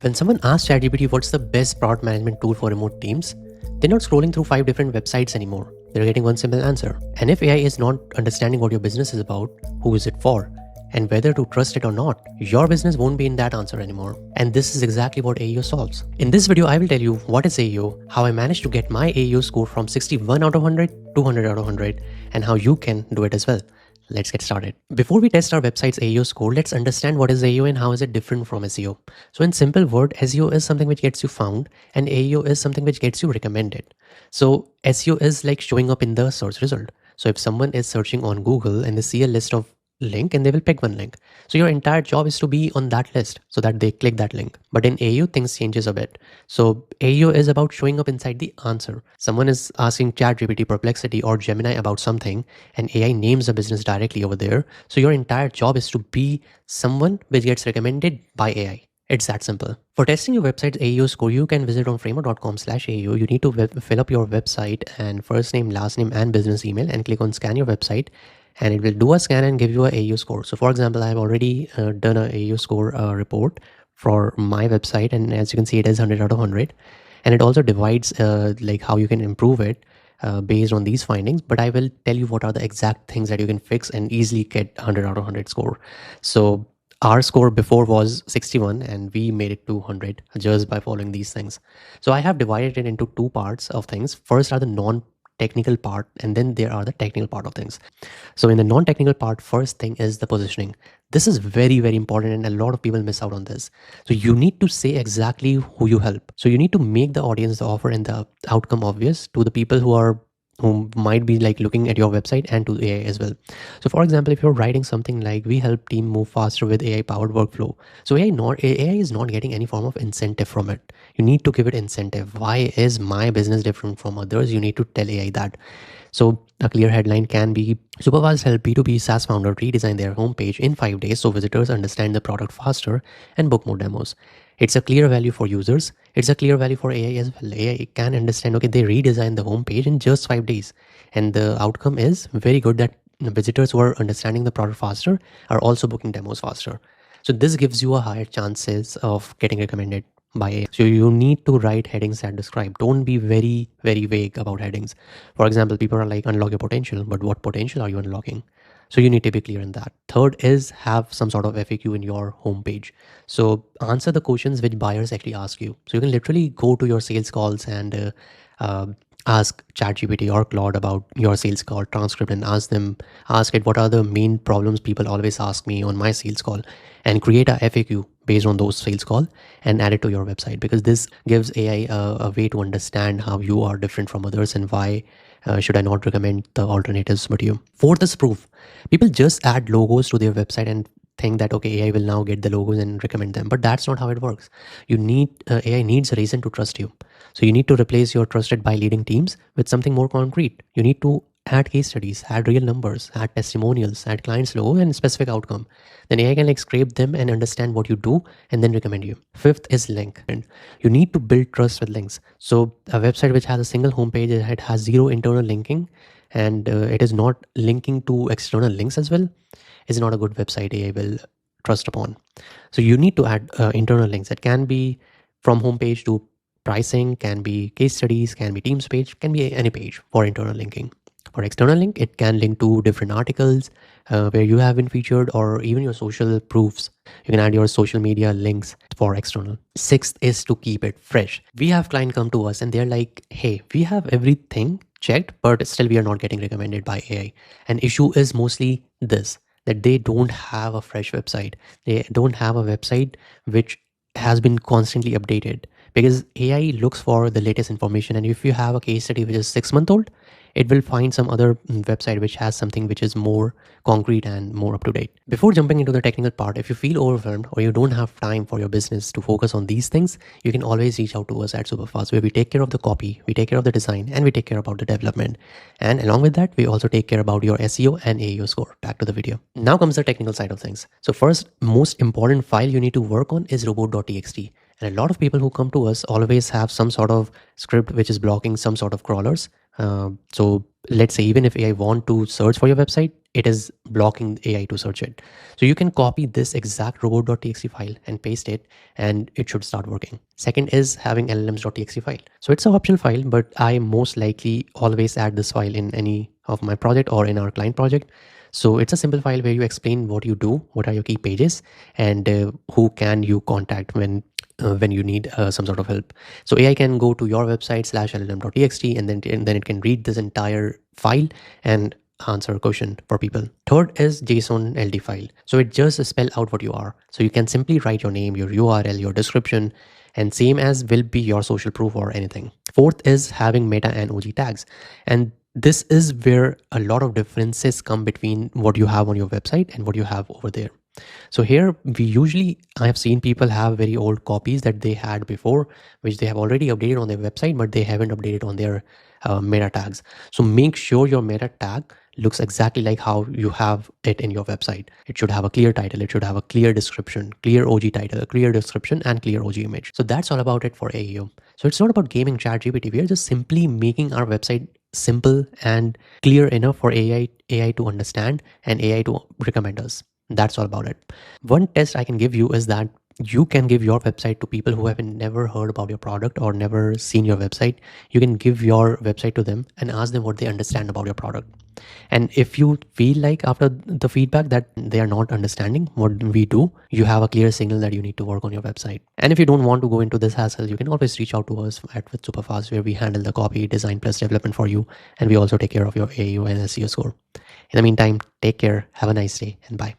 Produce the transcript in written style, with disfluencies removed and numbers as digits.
When someone asks ChatGPT what's the best product management tool for remote teams, they're not scrolling through 5 different websites anymore. They're getting one simple answer. And if AI is not understanding what your business is about, who is it for, and whether to trust it or not, your business won't be in that answer anymore. And this is exactly what AEO solves. In this video, I will tell you what is AEO, how I managed to get my AEO score from 61 out of 100 to 100 out of 100, and how you can do it as well. Let's get started. Before we test our website's AEO score, let's understand what is AEO and how is it different from SEO. So in simple word, SEO is something which gets you found and AEO is something which gets you recommended. So SEO is like showing up in the search result. So if someone is searching on Google and they see a list of link and they will pick one link. So your entire job is to be on that list so that they click that link. But in AEO, things changes a bit. So AEO is about showing up inside the answer. Someone is asking ChatGPT, Perplexity or Gemini about something and AI names the business directly over there. So your entire job is to be someone which gets recommended by AI. It's that simple. For testing your website's AEO score, you can visit on framer.com/AEO. You need to fill up your website and first name, last name and business email and click on scan your website. And it will do a scan and give you a AEO score. So for example, I've already done a AEO score report for my website. And as you can see, it is 100 out of 100. And it also divides like how you can improve it based on these findings. But I will tell you what are the exact things that you can fix and easily get 100 out of 100 score. So our score before was 61 and we made it to 100 just by following these things. So I have divided it into two parts of things. First are the non-technical part and then there are the technical part of things. So in the non-technical part, first thing is the positioning. This is very, very important and a lot of people miss out on this. So you need to say exactly who you help. So you need to make the audience, the offer and the outcome obvious to the people who might be like looking at your website and to AI as well. So for example, if you're writing something like we help team move faster with AI powered workflow. So AI is not getting any form of incentive from it. You need to give it incentive. Why is my business different from others? You need to tell AI that. So a clear headline can be supervisors help B2B SaaS founder redesign their homepage in 5 days so visitors understand the product faster and book more demos. It's a clear value for users. It's a clear value for AI as well. AI can understand, okay, they redesign the homepage in just 5 days. And the outcome is very good that visitors who are understanding the product faster are also booking demos faster. So this gives you a higher chances of getting recommended by AI. So you need to write headings that describe. Don't be very, very vague about headings. For example, people are like unlock your potential, but what potential are you unlocking? So you need to be clear in that. Third is have some sort of FAQ in your homepage. So answer the questions which buyers actually ask you. So you can literally go to your sales calls and ask ChatGPT or Claude about your sales call transcript and ask it what are the main problems people always ask me on my sales call and create a FAQ based on those sales call and add it to your website, because this gives AI a way to understand how you are different from others and why should I not recommend the alternatives but you. Fourth is proof. People just add logos to their website and think that okay, AI will now get the logos and recommend them, but that's not how it works. You need AI needs a reason to trust you. So you need to replace your trusted by leading teams with something more concrete. You need to add case studies, add real numbers, add testimonials, add clients logo and specific outcome. Then AI can like scrape them and understand what you do and then recommend you. Fifth is link. And you need to build trust with links. So a website which has a single homepage, it has zero internal linking and it is not linking to external links as well, is not a good website AI will trust upon. So you need to add internal links that can be from homepage to pricing, can be case studies, can be teams page, can be any page for internal linking. For external link, it can link to different articles where you have been featured or even your social proofs. You can add your social media links for external. Sixth is to keep it fresh. We have client come to us and they're like, hey, we have everything checked, but still we are not getting recommended by AI. And issue is mostly this, that they don't have a fresh website. They don't have a website which has been constantly updated, because AI looks for the latest information. And if you have a case study which is 6 months old, it will find some other website which has something which is more concrete and more up to date. Before jumping into the technical part, if you feel overwhelmed or you don't have time for your business to focus on these things, you can always reach out to us at Superfast, where we take care of the copy, we take care of the design, and we take care about the development. And along with that, we also take care about your SEO and AEO score. Back to the video. Now comes the technical side of things. So first, most important file you need to work on is robots.txt. And a lot of people who come to us always have some sort of script which is blocking some sort of crawlers. So let's say even if AI want to search for your website, it is blocking AI to search it. So you can copy this exact robot.txt file and paste it, and it should start working. Second is having llms.txt file. So it's an optional file, but I most likely always add this file in any of my project or in our client project. So it's a simple file where you explain what you do, what are your key pages, and who can you contact when you need some sort of help. So AI can go to your website /llm.txt, and then it can read this entire file and answer a question for people. Third is JSON-LD file. So it just spell out what you are. So you can simply write your name, your URL, your description, and same as will be your social proof or anything. Fourth is having meta and OG tags. And this is where a lot of differences come between what you have on your website and what you have over there. So here I have seen people have very old copies that they had before, which they have already updated on their website, but they haven't updated on their meta tags. So make sure your meta tag looks exactly like how you have it in your website. It should have a clear title. It should have a clear description, clear OG title, a clear description, and clear OG image. So that's all about it for AEO. So it's not about gaming ChatGPT. We are just simply making our website simple and clear enough for AI to understand and AI to recommend us. That's all about it. One test I can give you is that you can give your website to people who have never heard about your product or never seen your website. You can give your website to them and ask them what they understand about your product. And if you feel like after the feedback that they are not understanding what we do, you have a clear signal that you need to work on your website. And if you don't want to go into this hassle, you can always reach out to us at With Superfast, where we handle the copy, design plus development for you. And we also take care of your AEO and SEO score. In the meantime, take care, have a nice day, and bye.